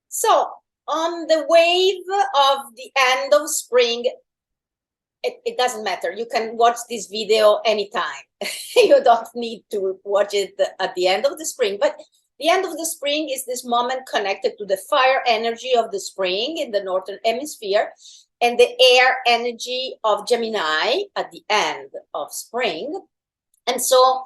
So, on the wave of the end of spring, it doesn't matter. You can watch this video anytime. You don't need to watch it at the end of the spring. But the end of the spring is this moment connected to the fire energy of the spring in the northern hemisphere and the air energy of Gemini at the end of spring. And so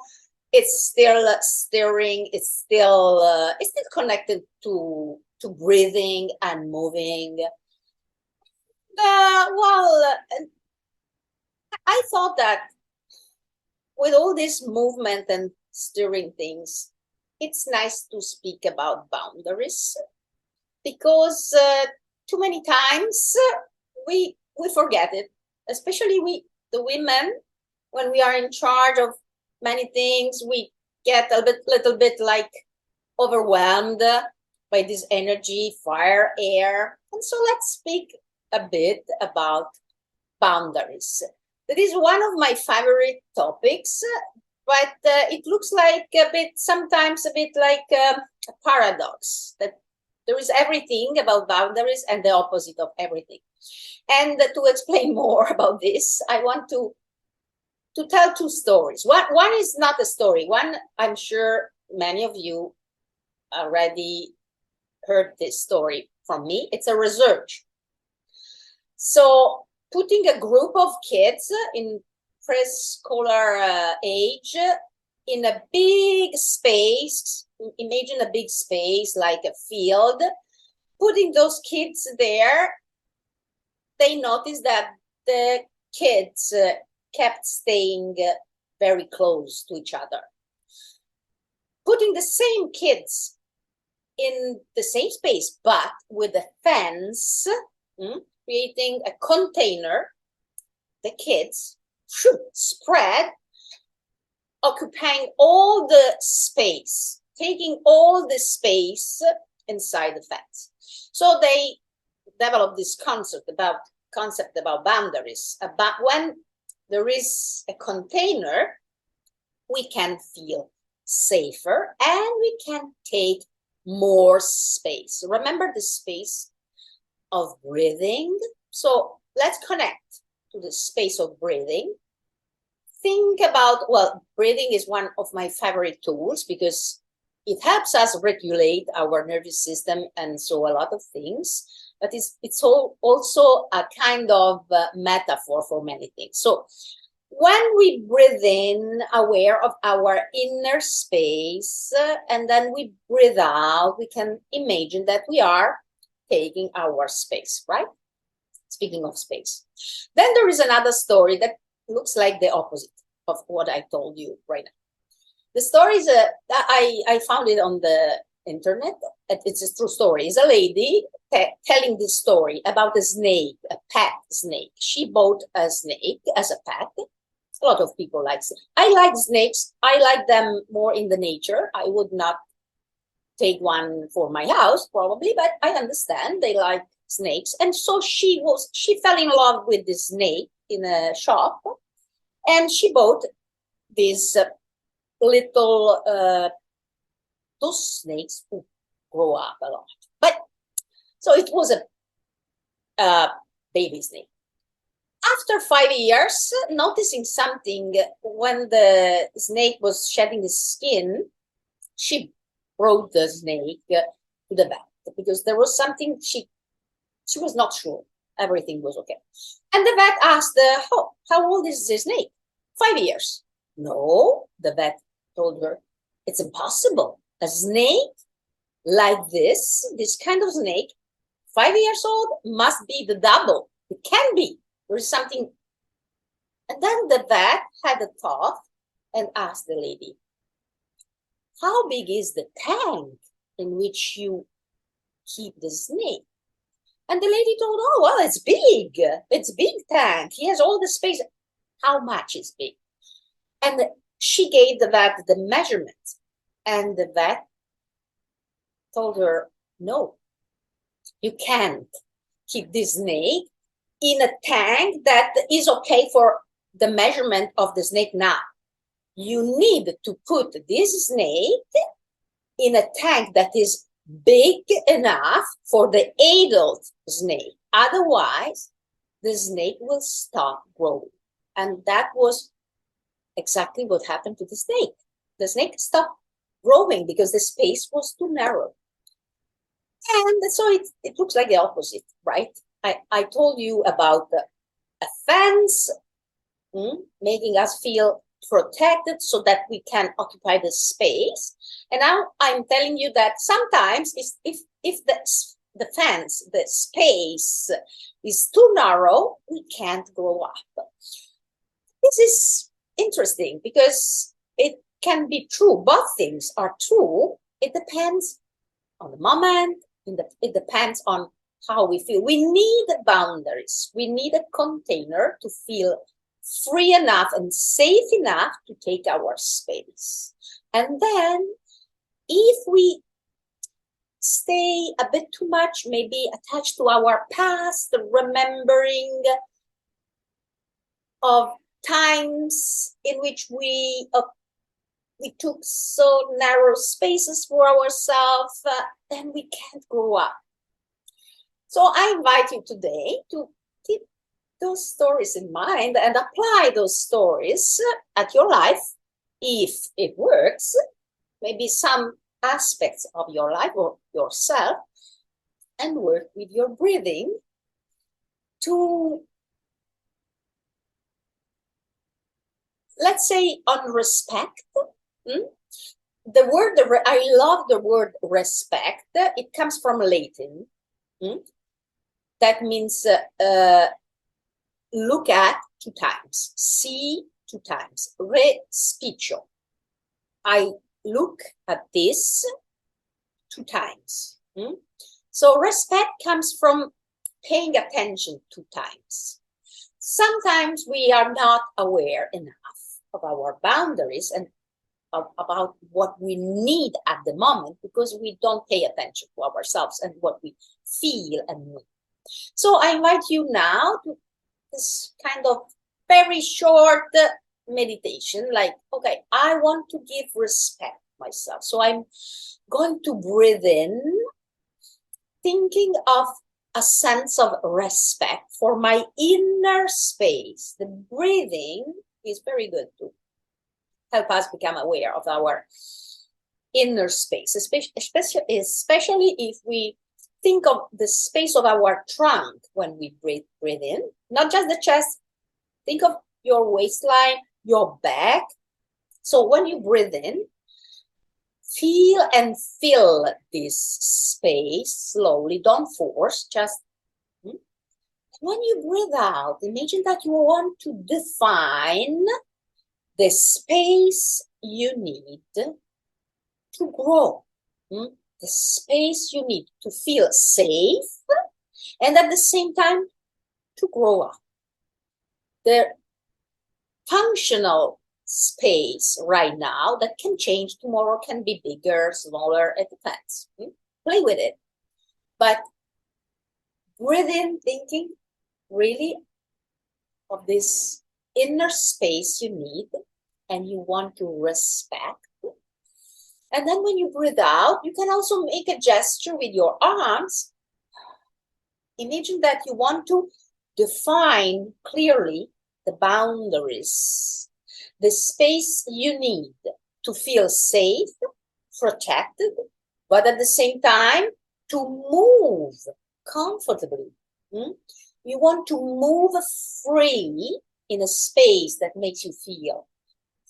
it's still stirring, it's still connected to breathing and moving. Well, I thought that with all this movement and stirring things, it's nice to speak about boundaries, because too many times we forget it, especially the women, when we are in charge of many things, we get a little bit like overwhelmed by this energy, fire, air. And so let's speak a bit about boundaries. That is one of my favorite topics, but it looks like sometimes a bit like a paradox, that there is everything about boundaries and the opposite of everything. And to explain more about this, I want to tell two stories. One is not a story. One, I'm sure many of you already heard this story from me. It's a research. So putting a group of kids in preschooler age in a big space, imagine a big space like a field, putting those kids there, they noticed that the kids kept staying very close to each other. Putting the same kids in the same space, but with a fence, creating a container, the kids spread, occupying all the space, taking all the space inside the fence. So they developed this concept about boundaries, about when there is a container, we can feel safer and we can take more space. Remember the space of breathing? So let's connect to the space of breathing. Think about, well, breathing is one of my favorite tools because it helps us regulate our nervous system and so a lot of things, but it's also a kind of metaphor for many things. So when we breathe in, aware of our inner space, and then we breathe out, we can imagine that we are taking our space, right? Speaking of space. Then there is another story that looks like the opposite of what I told you right now. The story is that I found it on the internet. It's a true story. It's a lady telling this story about a snake, a pet snake. She bought a snake as a pet. A lot of people like snakes. I like snakes. I like them more in the nature. I would not take one for my house probably, but I understand they like snakes. And so she fell in love with this snake in a shop, and she bought this little those snakes who grow up a lot. But so it was a baby snake. After 5 years, noticing something, when the snake was shedding its skin, she brought the snake to the vet because there was something she was not sure everything was okay. And the vet asked her, oh, how old is the snake? 5 years. No, the vet told her, it's impossible. A snake like this kind of snake, 5 years old, must be the double. It can be. There is something. And then the vet had a thought and asked the lady, how big is the tank in which you keep the snake? And the lady told, oh, well, it's big. It's big tank. He has all the space. How much is big? And she gave the vet the measurement. And the vet told her, no, you can't keep this snake in a tank that is okay for the measurement of the snake now. You need to put this snake in a tank that is big enough for the adult snake. Otherwise, the snake will stop growing. And that was exactly what happened to the snake. The snake stopped growing because the space was too narrow. And so it looks like the opposite, right? I told you about a fence making us feel protected so that we can occupy the space. And now I'm telling you that sometimes if the fence, the space is too narrow, we can't grow up. This is interesting because it can be true. Both things are true. It depends on the moment. It depends on how we feel. We need boundaries. We need a container to feel free enough and safe enough to take our space. And then if we stay a bit too much, maybe attached to our past, remembering of times in which we took so narrow spaces for ourselves, then we can't grow up. So I invite you today to keep those stories in mind and apply those stories at your life if it works, maybe some aspects of your life or yourself, and work with your breathing to, let's say, on respect. The word, I love the word respect. It comes from Latin. That means look at 2 times, see 2 times, respicio. I look at this 2 times. So respect comes from paying attention 2 times. Sometimes we are not aware enough of our boundaries and about what we need at the moment because we don't pay attention to ourselves and what we feel and need. So I invite you now to this kind of very short meditation, like, okay, I want to give respect myself. So I'm going to breathe in, thinking of a sense of respect for my inner space. The breathing is very good to help us become aware of our inner space, especially if we think of the space of our trunk when we breathe in, not just the chest. Think of your waistline, your back. So when you breathe in, feel and fill this space slowly. Don't force, just when you breathe out, imagine that you want to define the space you need to grow. The space you need to feel safe and at the same time to grow up. The functional space right now that can change tomorrow, can be bigger, smaller, it depends. Play with it. But breathe in, thinking really of this inner space you need and you want to respect. And then when you breathe out, you can also make a gesture with your arms. Imagine that you want to define clearly the boundaries, the space you need to feel safe, protected, but at the same time to move comfortably. You want to move free in a space that makes you feel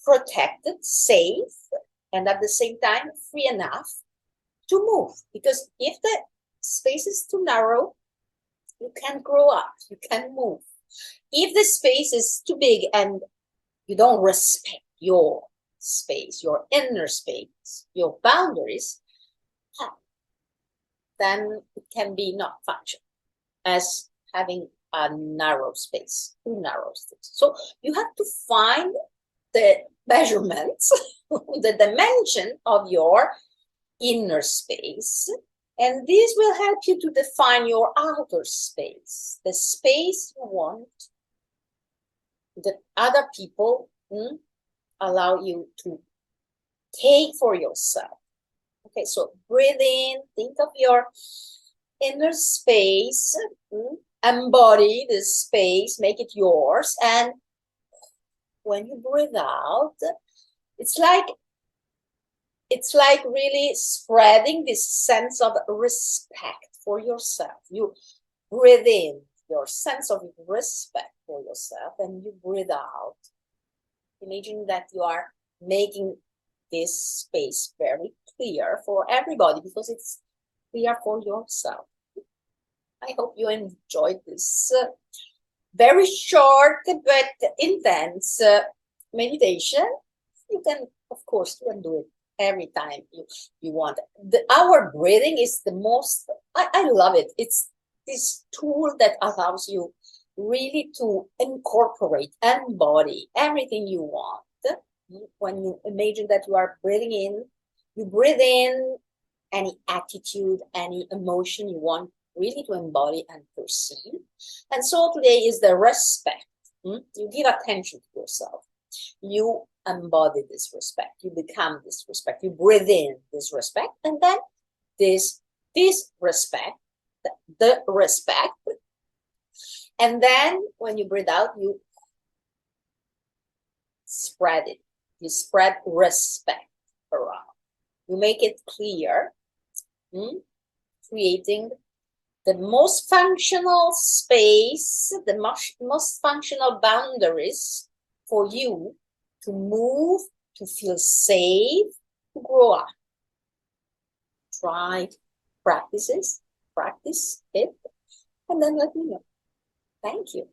protected, safe, and at the same time free enough to move. Because if the space is too narrow, you can't grow up, you can't move. If the space is too big and you don't respect your space, your inner space, your boundaries, then it can be not function as having a narrow space, too narrow space. So you have to find the measurements, the dimension of your inner space, and this will help you to define your outer space, the space you want that other people allow you to take for yourself. Okay, so breathe in, think of your inner space, embody this space, make it yours. And when you breathe out, it's like really spreading this sense of respect for yourself. You breathe in your sense of respect for yourself, and you breathe out. Imagine that you are making this space very clear for everybody, because it's clear for yourself. I hope you enjoyed this very short but intense meditation. You can, of course, you can do it every time you want. Our breathing is the most, I love it. It's this tool that allows you really to incorporate, embody everything you want. When you imagine that you are breathing in, you breathe in any attitude, any emotion you want really to embody and perceive. And so today is the respect. You give attention to yourself. You embody this respect. You become this respect. You breathe in this respect, and then this respect, the respect. And then when you breathe out, you spread it. You spread respect around. You make it clear, creating the most functional space, the most functional boundaries for you to move, to feel safe, to grow up. Try practice it, and then let me know. Thank you.